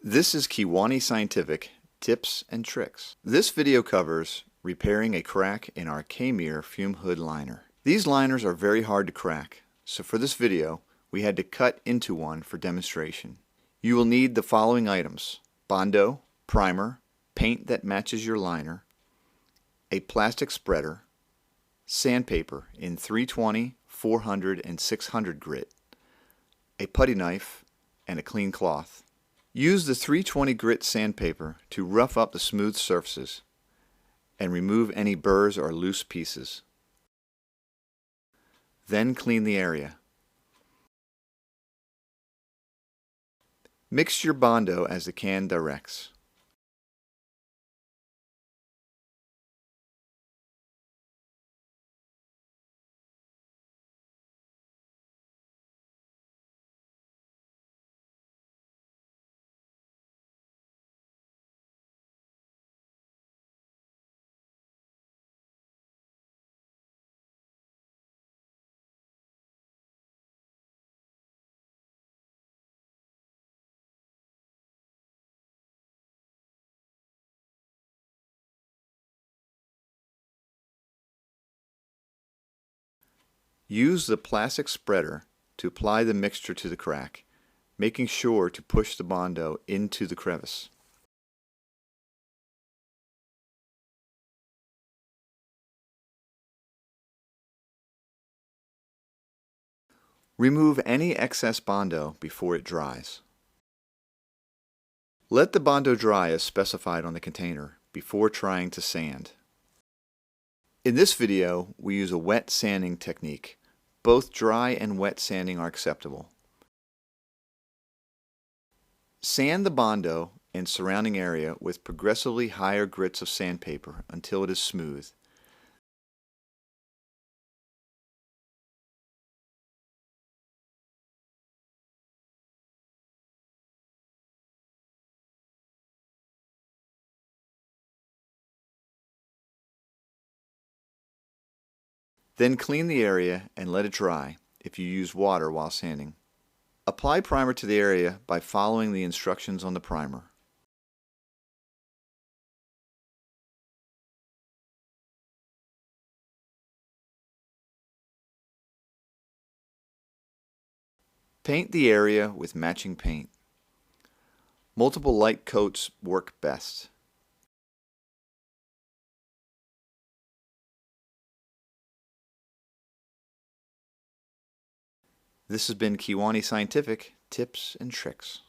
This is Kewaunee Scientific Tips and Tricks. This video covers repairing a crack in our Kmer fume hood liner. These liners are very hard to crack, so for this video we had to cut into one for demonstration. You will need the following items: Bondo, primer, paint that matches your liner, a plastic spreader, sandpaper in 320, 400, and 600 grit, a putty knife, and a clean cloth. Use the 320 grit sandpaper to rough up the smooth surfaces and remove any burrs or loose pieces. Then clean the area. Mix your Bondo as the can directs. Use the plastic spreader to apply the mixture to the crack, making sure to push the Bondo into the crevice. Remove any excess Bondo before it dries. Let the Bondo dry as specified on the container before trying to sand. In this video, we use a wet sanding technique. Both dry and wet sanding are acceptable. Sand the Bondo and surrounding area with progressively higher grits of sandpaper until it is smooth. Then clean the area and let it dry if you use water while sanding. Apply primer to the area by following the instructions on the primer. Paint the area with matching paint. Multiple light coats work best. This has been Kewaunee Scientific Tips and Tricks.